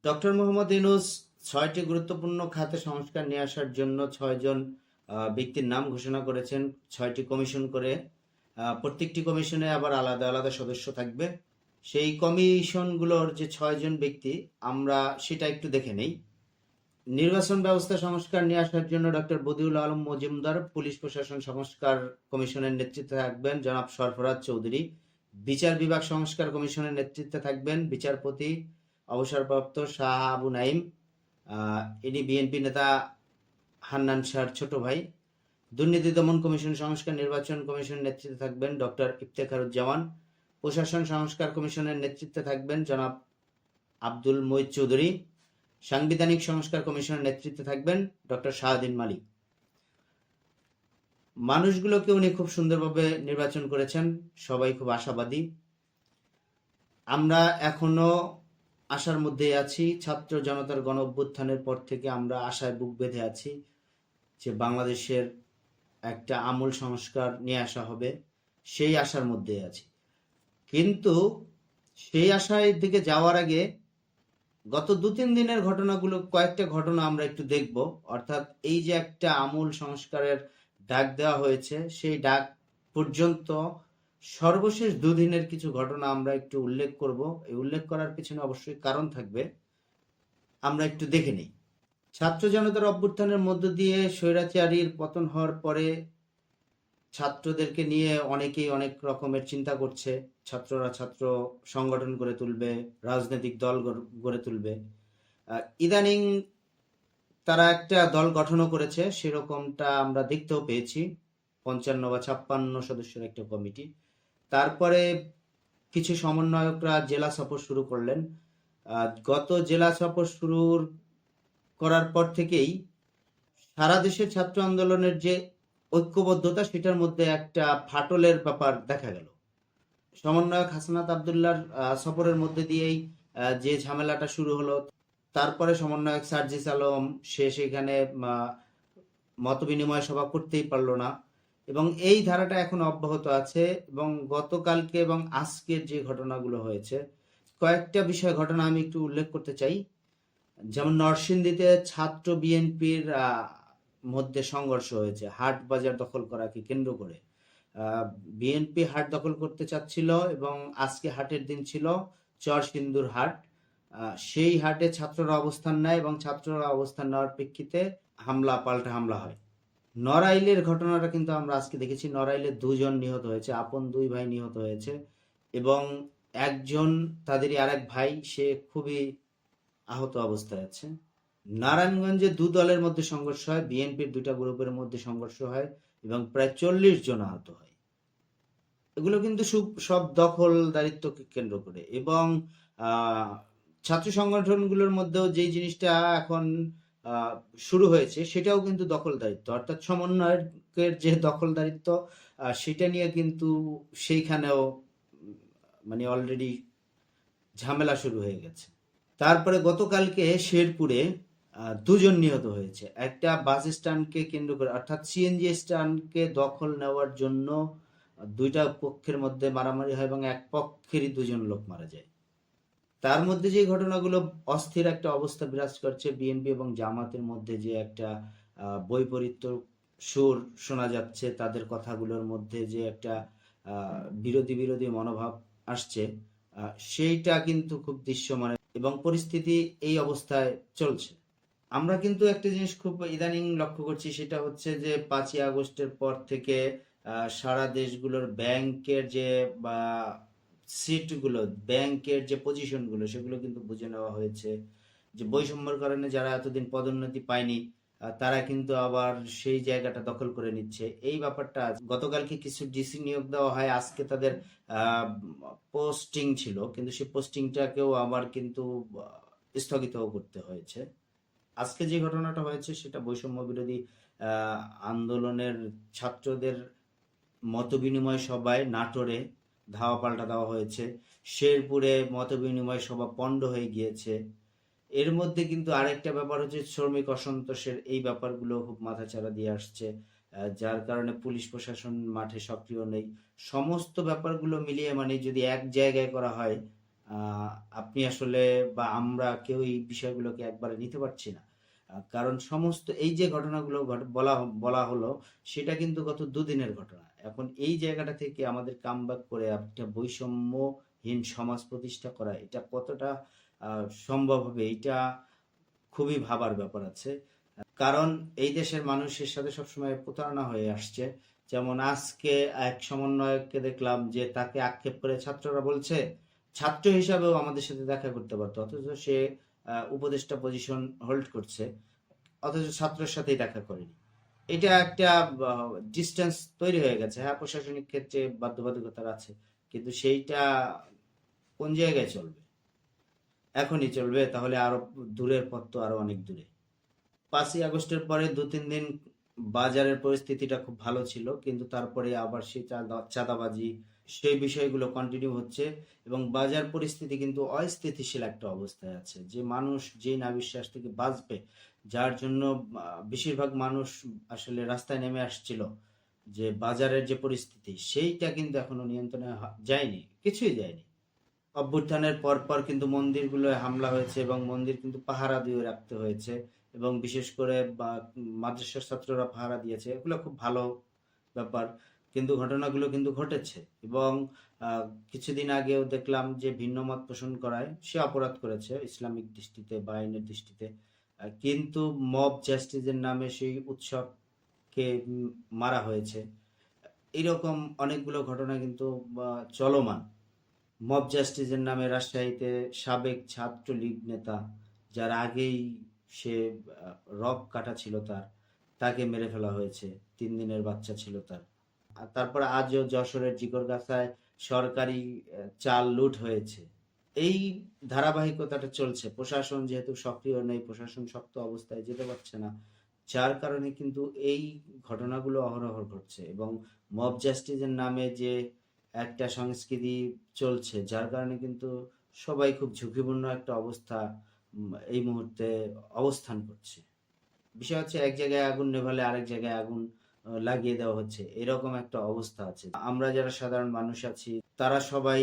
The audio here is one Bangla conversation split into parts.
ডক্টর মোহাম্মদ ইউনূস ৬টি গুরুত্বপূর্ণ খাতে সংস্কার নিয়ে আসার জন্য ৬ জন ব্যক্তির নাম ঘোষণা করেছেন ৬টি কমিশন করে। প্রত্যেকটি কমিশনে আবার আলাদা আলাদা সদস্য থাকবে। সেই কমিশনগুলোর যে ৬ জন ব্যক্তি, আমরা সেটা একটু দেখে নেই। নির্বাচন ব্যবস্থা সংস্কার নিয়ে আসার জন্য ডক্টর বদিউল আলম মজুমদার। পুলিশ প্রশাসন সংস্কার কমিশনের নেতৃত্বে থাকবেন জনাব সরফরাজ চৌধুরী। বিচার বিভাগ সংস্কার কমিশনের নেতৃত্বে থাকবেন বিচারপতি অবসরপ্রাপ্ত শাহ আবু নাইম। ইনি বিএনপি নেতা হান্নান শাহর ছোট ভাই। দুর্নীতি দমন কমিশন সংস্কার নির্বাচন কমিশনের নেতৃত্বে থাকবেন ডক্টর ইফতেখারুজ্জামান। প্রশাসন সংস্কার কমিশনের নেতৃত্বে থাকবেন জনাব আব্দুল মঈদ চৌধুরী। সাংবিধানিক সংস্কার কমিশনের নেতৃত্বে থাকবেন ডক্টর শাহদ্দিন মালিক। মানুষগুলোকে উনি খুব সুন্দরভাবে নির্বাচন করেছেন, সবাই খুব আশাবাদী। আমরা এখনো আশার মধ্যেই আছি। ছাত্র জনতার গণ অভ্যুত্থানের পর থেকে আমরা আশায় বুক বেঁধে আছি যে বাংলাদেশের একটা আমূল সংস্কার নিয়ে আসা হবে, সেই আশার মধ্যে আছি। কিন্তু সেই আশায় দিকে যাওয়ার আগে গত ২-৩ দিনের ঘটনাগুলো, কয়েকটা ঘটনা আমরা একটু দেখব। অর্থাৎ এই যে একটা আমূল সংস্কারের ডাক দেওয়া হয়েছে, সেই ডাক পর্যন্ত সর্বশেষ ২ দিনের কিছু ঘটনা আমরা একটু উল্লেখ করব। এই উল্লেখ করার পিছনে অবশ্যই কারণ থাকবে, আমরা একটু দেখে নিই। ছাত্র জনতার অভ্যুত্থানের মধ্য দিয়ে স্বৈরাচারীর পতন হওয়ার পরে ছাত্রদেরকে নিয়ে অনেকেই অনেক রকমের চিন্তা করছে। ছাত্ররা ছাত্র সংগঠন গড়ে তুলবে, রাজনৈতিক দল গড়ে তুলবে। ইদানিং তারা একটা দল গঠনও করেছে, সেরকমটা আমরা দেখতেও পেয়েছি। ৫৫ বা ৫৬ সদস্যের একটা কমিটি। তারপরে কিছু সমন্বয়করা জেলা সফর শুরু করলেন। গত জেলা সফর শুরু করার পর থেকেই সারা দেশের ছাত্র আন্দোলনের যে ঐক্যবদ্ধতা, সেটার মধ্যে একটা ফাটলের ব্যাপার দেখা গেল। সমন্বয়ক হাসনাত আবদুল্লাহর সফরের মধ্যে দিয়েই যে ঝামেলাটা শুরু হলো। তারপরে সমন্বয়ক সার্জিস আলম, সে সেখানে মতবিনিময় সভা করতেই পারলো না, এবং এই ধারাটা এখন অব্যাহত আছে। এবং গতকালকে এবং আজকের যে ঘটনাগুলো হয়েছে, কয়েকটা বিষয় ঘটনা আমি একটু উল্লেখ করতে চাই। যেমন নরসিংদীতে ছাত্র বিএনপির মধ্যে সংঘর্ষ হয়েছে হাট বাজার দখল করাকে কেন্দ্র করে। বিএনপি হাট দখল করতে চাচ্ছিল এবং আজকে হাটের দিন ছিল, চরসিন্দুর হাট। সেই হাটে ছাত্ররা অবস্থান নেয় এবং ছাত্ররা অবস্থান নেওয়ার প্রেক্ষিতে পাল্টা হামলা হয়। নড়াইলের ঘটনাটা কিন্তু আমরা আজকে দেখেছি। নড়াইলে ২ জন নিহত হয়েছে, আপন ২ ভাই নিহত হয়েছে, এবং একজন তাদেরই আরেক ভাই, সে খুবই আহত অবস্থায় আছে। নারায়ণগঞ্জে ২ দলের মধ্যে সংঘর্ষ হয়, বিএনপির ২টা গ্রুপের মধ্যে সংঘর্ষ হয় এবং প্রায় ৪০ জন আহত হয়। এগুলো কিন্তু সব দখলদারিত্বকে কেন্দ্র করে। এবং ছাত্র সংগঠনগুলোর মধ্যেও যে জিনিসটা এখন শুরু হয়েছে, সেটাও কিন্তু দখলদারিত্ব। অর্থাৎ সমন্বয়কের যে দখলদারিত্ব, সেটা নিয়ে কিন্তু সেইখানেও মানে অলরেডি ঝামেলা শুরু হয়ে গেছে। তারপরে গতকালকে শেরপুরে ২ জন নিহত হয়েছে একটা বাস স্ট্যান্ডকে কেন্দ্র করে। অর্থাৎ সিএনজি স্ট্যান্ডকে দখল নেওয়ার জন্য ২টা পক্ষের মধ্যে মারামারি হয় এবং এক পক্ষেরই ২ জন লোক মারা যায়। তার মধ্যে যে ঘটনাগুলো, অস্থির একটা অবস্থা বিরাজ করছে বিএনপি এবং জামাতের মধ্যে, যে একটা বৈপরীত্য সুর শোনা যাচ্ছে, তাদের কথাগুলোর মধ্যে যে একটা বিরোধী বিরোধী মনোভাব আসছে, সেইটা কিন্তু খুব দৃশ্যমান এবং পরিস্থিতি এই অবস্থায় চলছে। আমরা কিন্তু একটা জিনিস খুব ইদানিং লক্ষ্য করছি, সেটা হচ্ছে যে ৫ই আগস্টের পর থেকে সারা দেশগুলোর ব্যাংকের যে বা সিটগুলো, ব্যাংকের যে পজিশনগুলো, সেগুলো কিন্তু বুঝে নেওয়া হয়েছে। যে বৈষম্যের কারণে যারা এতদিন পদোন্নতি পায়নি, তারা কিন্তু আবার সেই জায়গাটা দখল করে নিচ্ছে। এই ব্যাপারটা গতকালকে কিছু ডিসি নিয়োগ দেওয়া হয়, আজকে তাদের পোস্টিং ছিল, কিন্তু সেই পোস্টিংটাকেও আবার কিন্তু স্থগিত করতে হয়েছে। আজকে যে ঘটনাটা হয়েছে, সেটা বৈষম্য বিরোধী আন্দোলনের ছাত্রদের মতবিনিময় সভায় নাটোরে ধাওয়া পাল্টা দেওয়া হয়েছে। শেরপুরে মতবিনিময় সভা পণ্ড হয়ে গিয়েছে। এর মধ্যে কিন্তু আরেকটা ব্যাপার হচ্ছে শ্রমিক অসন্তোষের এই ব্যাপারগুলো খুব মাথাচাড়া দিয়ে আসছে, যার কারণে পুলিশ প্রশাসন মাঠে সক্রিয় নেই। সমস্ত ব্যাপারগুলো মিলিয়ে মানে যদি এক জায়গায় করা হয়, আপনি আসলে বা আমরা কেউ এই বিষয়গুলোকে একবারে নিতে পারছি না। কারণ সমস্ত এই যে ঘটনাগুলো বলা বলা হলো, সেটা কিন্তু গত দুদিনের ঘটনা। এখন এই জায়গাটা থেকে আমাদের কামব্যাক করে একটা বৈষম্যহীন সমাজ প্রতিষ্ঠা করা, এটা কতটা সম্ভব হবে, এটা খুবই ভাবার ব্যাপার আছে। কারণ এই দেশের মানুষের সাথে সবসময় প্রতারণা হয়ে আসছে। যেমন আজকে এক সমন্বয়ককে দেখলাম যে তাকে আক্ষেপ করে ছাত্ররা বলছে ছাত্র হিসাবেও আমাদের সাথে দেখা করতে পারতো, অথচ সে উপদেষ্টা পজিশন হোল্ড করছে, অথচ ছাত্রের সাথেই দেখা করেনি। এটা একটা ডিস্টেন্স তৈরি হয়ে গেছে। হ্যাঁ, প্রশাসনিক ক্ষেত্রে বাধ্যবাধকতা আছে, কিন্তু সেইটা কোন জায়গায় চলবে? এখনই চলবে? তাহলে আরো দূরের পথ তো আরো অনেক দূরে। 5ই আগস্টের পরে 2-3 দিন বাজারের পরিস্থিতিটা খুব ভালো ছিল, কিন্তু তারপরে আবার সেই চাঁদাবাজি, সেই বিষয়গুলো কন্টিনিউ হচ্ছে এবং বাজার পরিস্থিতি কিন্তু অস্থিতিশীল একটা অবস্থায় আছে, যে মানুষ যে না বিশ্বাস থেকে বাঁচবে, যার জন্য বেশিরভাগ মানুষ আসলে রাস্তায় নেমে আসছিল, যে বাজারের যে পরিস্থিতি সেইটা কিন্তু এখনো নিয়ন্ত্রণে যায়নি, কিছুই যায়নি। অভ্যুত্থানের পরপর কিন্তু মন্দিরগুলোয় হামলা হয়েছে এবং মন্দির কিন্তু পাহারা দিয়ে রাখতে হয়েছে, এবং বিশেষ করে মাদ্রাসার ছাত্ররা পাহারা দিয়েছে, এগুলো খুব ভালো ব্যাপার। কিন্তু ঘটনাগুলো কিন্তু ঘটেছে, এবং কিছুদিন আগেও দেখলাম যে ভিন্ন মত পোষণ করায় সে অপরাধ করেছে ইসলামিক দৃষ্টিতে বা আইনের দৃষ্টিতে। কিন্তু মব জাস্টিসের নামে সেই উৎসবকে মারা হয়েছে। এরকম অনেকগুলো ঘটনা কিন্তু চলমান। মব জাস্টিসের নামে রাজশাহীতে সাবেক ছাত্রলীগ নেতা, যার আগেই সে রক কাটা ছিল তাকে মেরে ফেলা হয়েছে, 3 দিনের বাচ্চা ছিল তার। আর তারপর আজও যশোরের জিকরগাছায় সরকারি চাল লুট হয়েছে। এই ধারাবাহিকতাটা চলছে। প্রশাসন যেহেতু সক্রিয় নেই, প্রশাসন শক্ত অবস্থায় যেতে পারছে না, যার কারণে কিন্তু এই ঘটনাগুলো অহরহ ঘটছে, এবং মব জাস্টিসের নামে যে একটা সংস্কৃতি চলছে, যার কারণে কিন্তু সবাই খুব ঝুঁকিপূর্ণ একটা অবস্থা এই মুহূর্তে অবস্থান করছে। বিষয় হচ্ছে এক জায়গায় আগুন নেভালে আরেক জায়গায় আগুন লাগিয়ে দেওয়া হচ্ছে, এরকম একটা অবস্থা আছে। আমরা যারা সাধারণ মানুষ আছি, তারা সবাই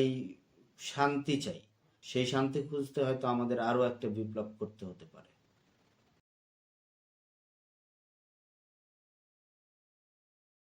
শান্তি চাই। সেই শান্তি খুঁজতে হয়তো আমাদের আরো একটা বিপ্লব করতে হতে পারে।